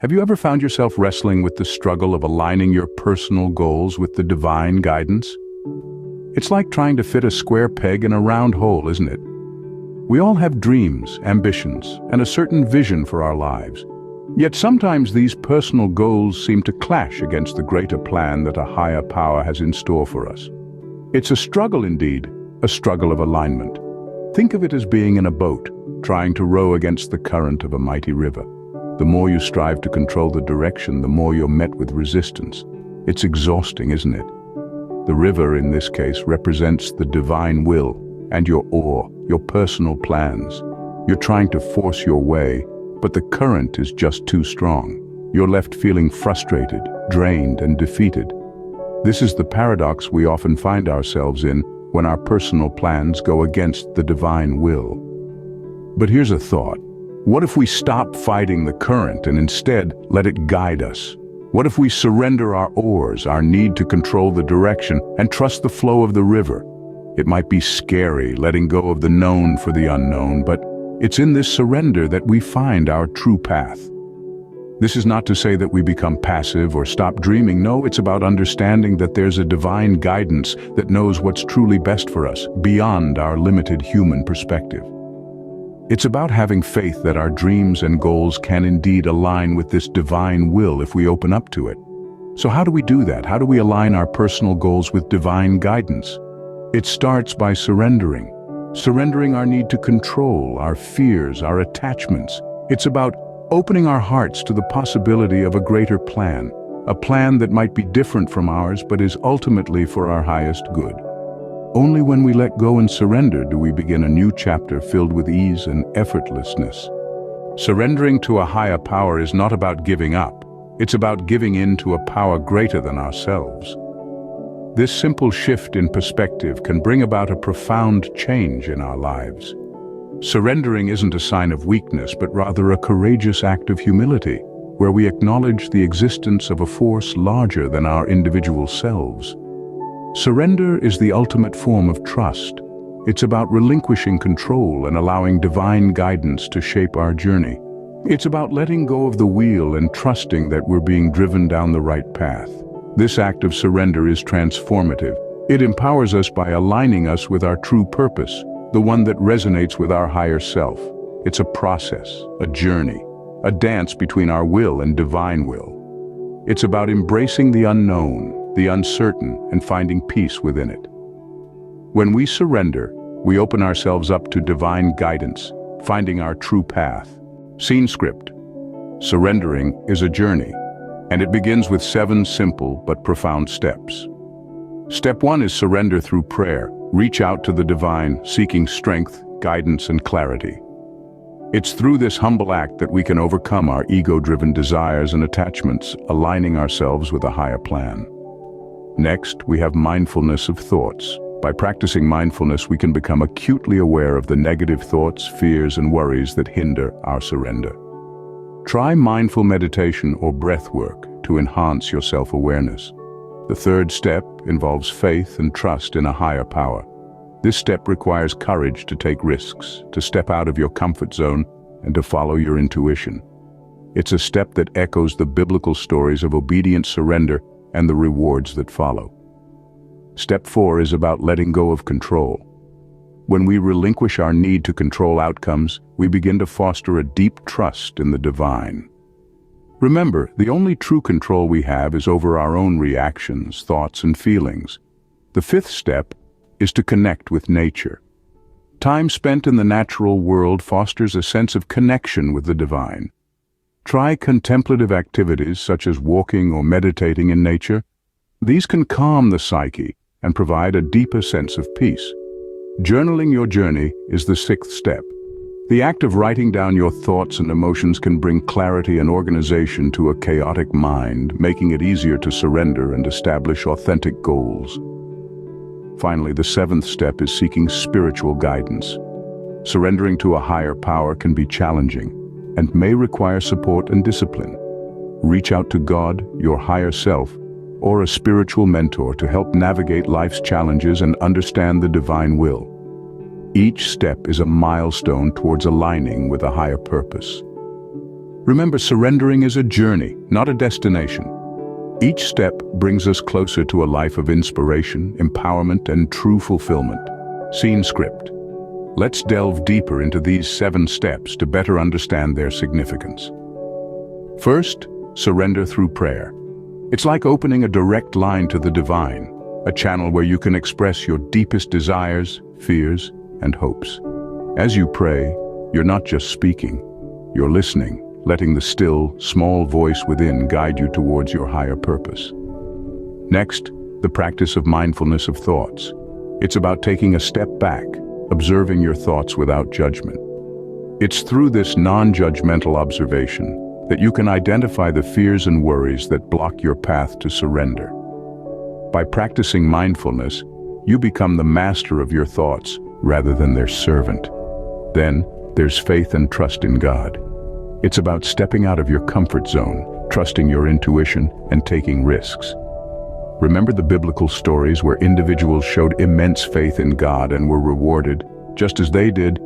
Have you ever found yourself wrestling with the struggle of aligning your personal goals with the divine guidance? It's like trying to fit a square peg in a round hole, isn't it? We all have dreams, ambitions, and a certain vision for our lives. Yet sometimes these personal goals seem to clash against the greater plan that a higher power has in store for us. It's a struggle indeed, a struggle of alignment. Think of it as being in a boat, trying to row against the current of a mighty river. The more you strive to control the direction, the more you're met with resistance. It's exhausting, isn't it? The river, in this case, represents the divine will and your oar, your personal plans. You're trying to force your way, but the current is just too strong. You're left feeling frustrated, drained, and defeated. This is the paradox we often find ourselves in when our personal plans go against the divine will. But here's a thought. What if we stop fighting the current and instead let it guide us? What if we surrender our oars, our need to control the direction, and trust the flow of the river? It might be scary, letting go of the known for the unknown, but it's in this surrender that we find our true path. This is not to say that we become passive or stop dreaming. No, it's about understanding that there's a divine guidance that knows what's truly best for us, beyond our limited human perspective. It's about having faith that our dreams and goals can indeed align with this divine will if we open up to it. So how do we do that? How do we align our personal goals with divine guidance? It starts by surrendering. Surrendering our need to control, our fears, our attachments. It's about opening our hearts to the possibility of a greater plan, a plan that might be different from ours but is ultimately for our highest good. Only when we let go and surrender do we begin a new chapter filled with ease and effortlessness. Surrendering to a higher power is not about giving up. It's about giving in to a power greater than ourselves. This simple shift in perspective can bring about a profound change in our lives. Surrendering isn't a sign of weakness, but rather a courageous act of humility, where we acknowledge the existence of a force larger than our individual selves. Surrender is the ultimate form of trust. It's about relinquishing control and allowing divine guidance to shape our journey. It's about letting go of the wheel and trusting that we're being driven down the right path. This act of surrender is transformative. It empowers us by aligning us with our true purpose, the one that resonates with our higher self. It's a process, a journey, a dance between our will and divine will. It's about embracing the unknown, the uncertain, and finding peace within it. When we surrender, we open ourselves up to divine guidance, finding our true path. Scene script. Surrendering is a journey, and it begins with 7 simple but profound steps. Step 1 is surrender through prayer. Reach out to the divine, seeking strength, guidance, and clarity. It's through this humble act that we can overcome our ego-driven desires and attachments, aligning ourselves with a higher plan. Next, we have mindfulness of thoughts. By practicing mindfulness, we can become acutely aware of the negative thoughts, fears, and worries that hinder our surrender. Try mindful meditation or breath work to enhance your self-awareness. The third step involves faith and trust in a higher power. This step requires courage to take risks, to step out of your comfort zone, and to follow your intuition. It's a step that echoes the biblical stories of obedient surrender and the rewards that follow. Step 4 is about letting go of control. When we relinquish our need to control outcomes, we begin to foster a deep trust in the divine. Remember, the only true control we have is over our own reactions, thoughts, and feelings. The 5th step is to connect with nature. Time spent in the natural world fosters a sense of connection with the divine. Try contemplative activities such as walking or meditating in nature. These can calm the psyche and provide a deeper sense of peace. Journaling your journey is the 6th step. The act of writing down your thoughts and emotions can bring clarity and organization to a chaotic mind, making it easier to surrender and establish authentic goals. Finally, the 7th step is seeking spiritual guidance. Surrendering to a higher power can be challenging and may require support and discipline. Reach out to God, your higher self, or a spiritual mentor to help navigate life's challenges and understand the divine will. Each step is a milestone towards aligning with a higher purpose. Remember, surrendering is a journey, not a destination. Each step brings us closer to a life of inspiration, empowerment, and true fulfillment. Scene script. Let's delve deeper into these 7 steps to better understand their significance. First, surrender through prayer. It's like opening a direct line to the divine, a channel where you can express your deepest desires, fears, and hopes. As you pray, you're not just speaking, you're listening, letting the still, small voice within guide you towards your higher purpose. Next, the practice of mindfulness of thoughts. It's about taking a step back, observing your thoughts without judgment. It's through this non-judgmental observation that you can identify the fears and worries that block your path to surrender. By practicing mindfulness, you become the master of your thoughts rather than their servant. Then, there's faith and trust in God. It's about stepping out of your comfort zone, trusting your intuition, and taking risks. Remember the biblical stories where individuals showed immense faith in God and were rewarded, just as they did?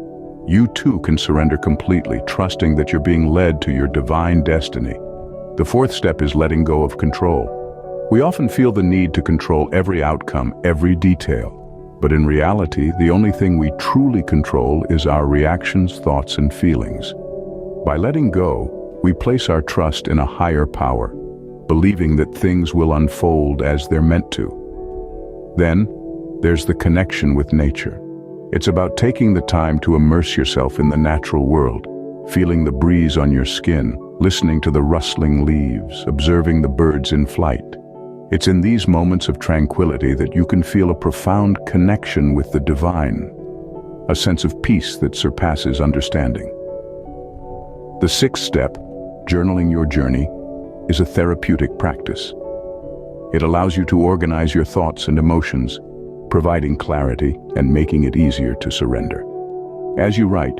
You too can surrender completely, trusting that you're being led to your divine destiny. The 4th step is letting go of control. We often feel the need to control every outcome, every detail. But in reality, the only thing we truly control is our reactions, thoughts, and feelings. By letting go, we place our trust in a higher power, believing that things will unfold as they're meant to. Then, there's the connection with nature. It's about taking the time to immerse yourself in the natural world, feeling the breeze on your skin, listening to the rustling leaves, observing the birds in flight. It's in these moments of tranquility that you can feel a profound connection with the divine, a sense of peace that surpasses understanding. The 6th step, journaling your journey, is a therapeutic practice. It allows you to organize your thoughts and emotions, providing clarity and making it easier to surrender. As you write,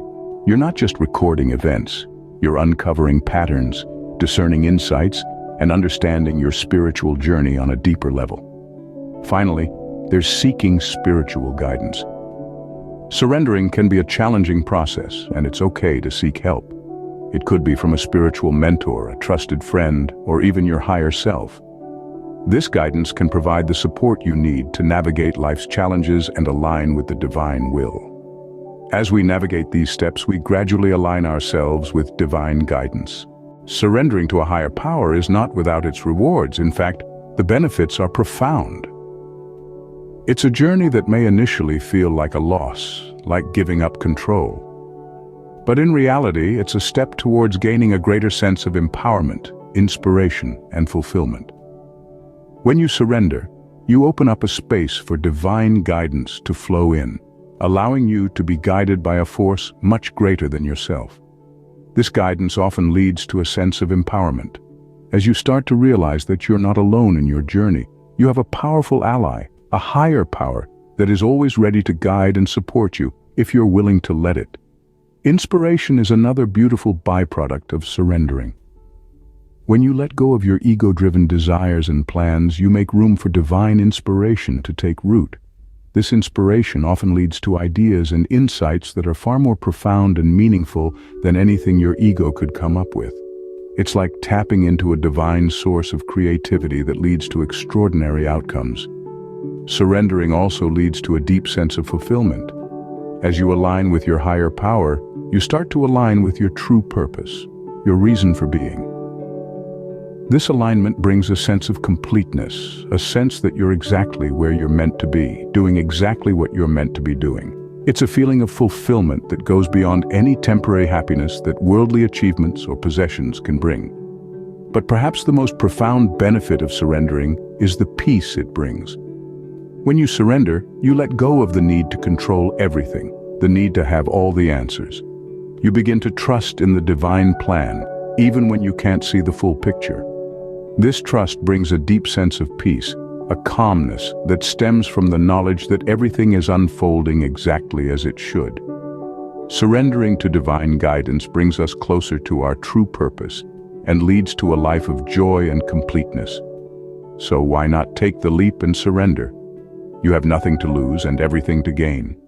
you're not just recording events, you're uncovering patterns, discerning insights, and understanding your spiritual journey on a deeper level. Finally, there's seeking spiritual guidance. Surrendering can be a challenging process, and it's okay to seek help. It could be from a spiritual mentor, a trusted friend, or even your higher self. This guidance can provide the support you need to navigate life's challenges and align with the divine will. As we navigate these steps, we gradually align ourselves with divine guidance. Surrendering to a higher power is not without its rewards. In fact, the benefits are profound. It's a journey that may initially feel like a loss, like giving up control. But in reality, it's a step towards gaining a greater sense of empowerment, inspiration, and fulfillment. When you surrender, you open up a space for divine guidance to flow in, allowing you to be guided by a force much greater than yourself. This guidance often leads to a sense of empowerment. As you start to realize that you're not alone in your journey, you have a powerful ally, a higher power that is always ready to guide and support you if you're willing to let it. Inspiration is another beautiful byproduct of surrendering. When you let go of your ego-driven desires and plans, you make room for divine inspiration to take root. This inspiration often leads to ideas and insights that are far more profound and meaningful than anything your ego could come up with. It's like tapping into a divine source of creativity that leads to extraordinary outcomes. Surrendering also leads to a deep sense of fulfillment. As you align with your higher power, you start to align with your true purpose, your reason for being. This alignment brings a sense of completeness, a sense that you're exactly where you're meant to be, doing exactly what you're meant to be doing. It's a feeling of fulfillment that goes beyond any temporary happiness that worldly achievements or possessions can bring. But perhaps the most profound benefit of surrendering is the peace it brings. When you surrender, you let go of the need to control everything, the need to have all the answers. You begin to trust in the divine plan, even when you can't see the full picture. This trust brings a deep sense of peace, a calmness that stems from the knowledge that everything is unfolding exactly as it should. Surrendering to divine guidance brings us closer to our true purpose and leads to a life of joy and completeness. So why not take the leap and surrender? You have nothing to lose and everything to gain.